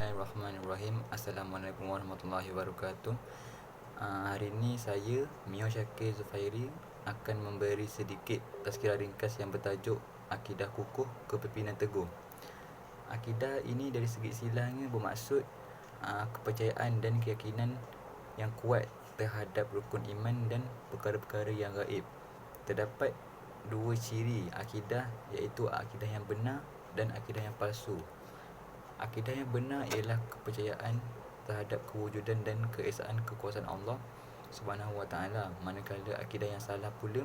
Bismillahirrahmanirrahim. Assalamualaikum warahmatullahi wabarakatuh. Hari ini saya, Mio Syakir Zufairi, akan memberi sedikit tazkirah ringkas yang bertajuk Akidah Kukuh Kepimpinan Teguh. Akidah ini dari segi istilahnya bermaksud kepercayaan dan keyakinan yang kuat terhadap rukun iman dan perkara-perkara yang gaib. Terdapat dua ciri akidah, iaitu akidah yang benar dan akidah yang palsu. Akidah yang benar ialah kepercayaan terhadap kewujudan dan keesaan kekuasaan Allah Subhanahu wa taala, manakala akidah yang salah pula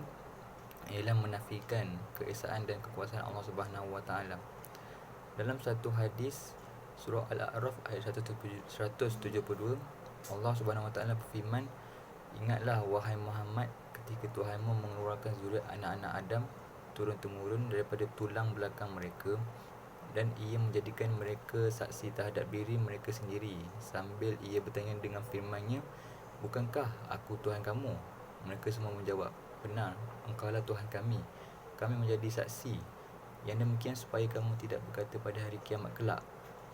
ialah menafikan keesaan dan kekuasaan Allah Subhanahu wa taala. Dalam satu hadis surah Al-A'raf ayat 172, Allah Subhanahu wa taala berfirman, "Ingatlah wahai Muhammad ketika Tuhanmu mengeluarkan zuriat anak-anak Adam turun-temurun daripada tulang belakang mereka, dan ia menjadikan mereka saksi terhadap diri mereka sendiri, sambil ia bertanya dengan firman-Nya, bukankah aku Tuhan kamu?" Mereka semua menjawab, "Benar, engkaulah Tuhan kami. Kami menjadi saksi. Yang demikian supaya kamu tidak berkata pada hari kiamat kelak,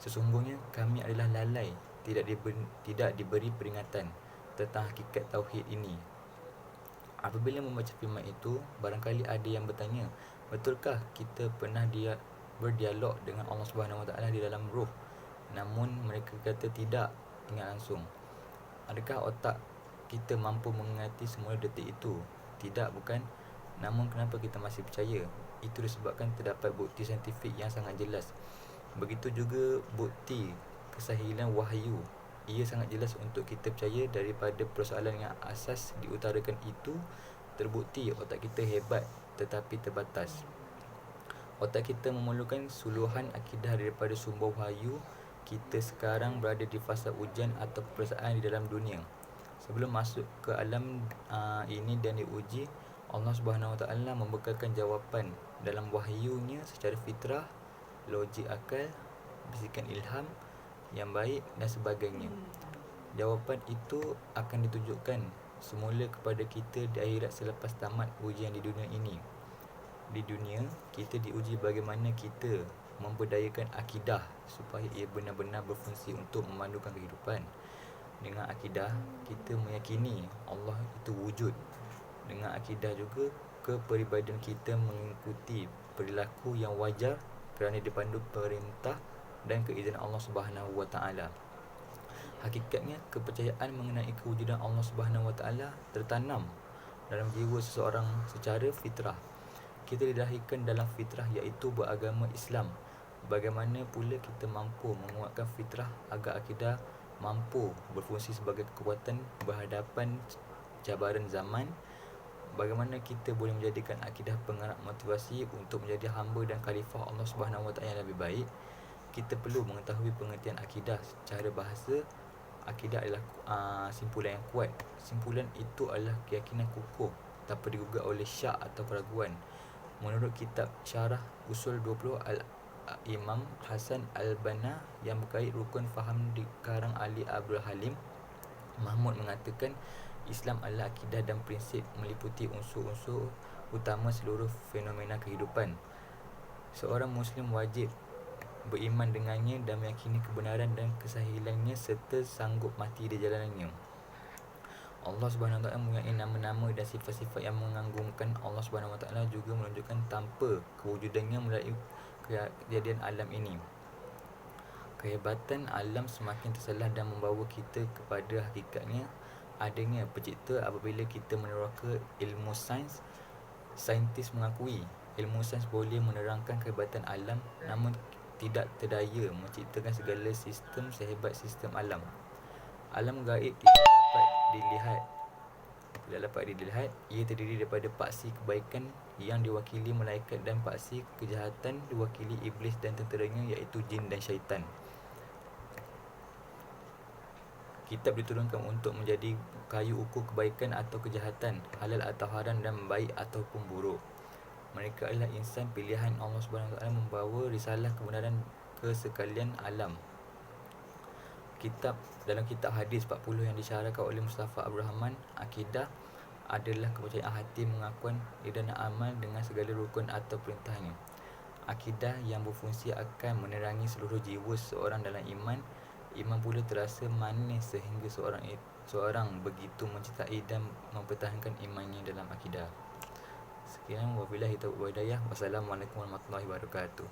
sesungguhnya kami adalah lalai, tidak diberi peringatan tentang hakikat tauhid ini." Apabila membaca firman itu, barangkali ada yang bertanya, betulkah kita pernah berdialog dengan Allah Subhanahu Wa Taala di dalam ruh? Namun mereka kata tidak ingat langsung. Adakah otak kita mampu mengingati semua detik itu? Tidak, bukan? Namun kenapa kita masih percaya? Itu disebabkan terdapat bukti saintifik yang sangat jelas. Begitu juga bukti kesahihan wahyu. Ia sangat jelas untuk kita percaya. Daripada persoalan yang asas diutarakan itu, terbukti otak kita hebat tetapi terbatas. Otak kita memerlukan suluhan akidah daripada sumber wahyu. Kita sekarang berada di fasa ujian atau peperiksaan di dalam dunia. Sebelum masuk ke alam ini dan diuji, Allah Subhanahu Wa Taala membekalkan jawapan dalam wahyunya secara fitrah, logik akal, bisikan ilham yang baik dan sebagainya. Jawapan itu akan ditunjukkan semula kepada kita di akhirat selepas tamat ujian di dunia ini. Di dunia, kita diuji bagaimana kita memberdayakan akidah supaya ia benar-benar berfungsi untuk memandukan kehidupan. Dengan akidah, kita meyakini Allah itu wujud. Dengan akidah juga, kepribadian kita mengikuti perilaku yang wajar kerana dipandu perintah dan keizinan Allah Subhanahu Wa Taala. Hakikatnya, kepercayaan mengenai kewujudan Allah Subhanahu Wa Taala tertanam dalam jiwa seseorang secara fitrah. Kita dilahirkan dalam fitrah, iaitu beragama Islam. Bagaimana pula kita mampu menguatkan fitrah agar akidah mampu berfungsi sebagai kekuatan berhadapan cabaran zaman? Bagaimana kita boleh menjadikan akidah penggerak motivasi untuk menjadi hamba dan khalifah Allah Subhanahu Wa Taala yang lebih baik? Kita perlu mengetahui pengertian akidah secara bahasa. Akidah adalah simpulan yang kuat. Simpulan itu adalah keyakinan kukuh tanpa digugat oleh syak atau keraguan. Menurut kitab Syarah Usul 20 Al-Imam Hasan Al-Banna yang berkait rukun faham di karang Ali Abdul Halim Mahmud mengatakan, Islam adalah akidah dan prinsip meliputi unsur-unsur utama seluruh fenomena kehidupan. Seorang Muslim wajib beriman dengannya dan meyakini kebenaran dan kesahihannya serta sanggup mati di jalannya. Allah Subhanahu Wa Taala mempunyai nama-nama dan sifat-sifat yang mengagumkan. Allah Subhanahu Wa Taala juga menunjukkan tanpa kewujudannya melalui kejadian alam ini. Kehebatan alam semakin terselah dan membawa kita kepada hakikatnya adanya pencipta. Apabila kita meneroka ilmu sains, saintis mengakui ilmu sains boleh menerangkan kehebatan alam, namun tidak terdaya menciptakan segala sistem sehebat sistem alam. Alam gaib tidak dapat dilihat. Ia terdiri daripada paksi kebaikan yang diwakili malaikat dan paksi kejahatan diwakili iblis dan tenteranya, iaitu jin dan syaitan. Kitab diturunkan untuk menjadi kayu ukur kebaikan atau kejahatan, halal atau haram, dan baik ataupun buruk. Mereka adalah insan pilihan Allah Subhanahu Wa Taala membawa risalah kebenaran ke sekalian alam. Dalam kitab hadis 40 yang disyarahkan oleh Mustafa Abdul Rahman, akidah adalah kepercayaan hati, mengakuan lidah dan amal dengan segala rukun atau perintahnya. Akidah yang berfungsi akan menerangi seluruh jiwa seseorang dalam iman Iman pula terasa manis sehingga seorang begitu mencintai dan mempertahankan imannya dalam akidah. Sekian, wabillahi taufiq wal hidayah. Wassalamualaikum warahmatullahi wabarakatuh.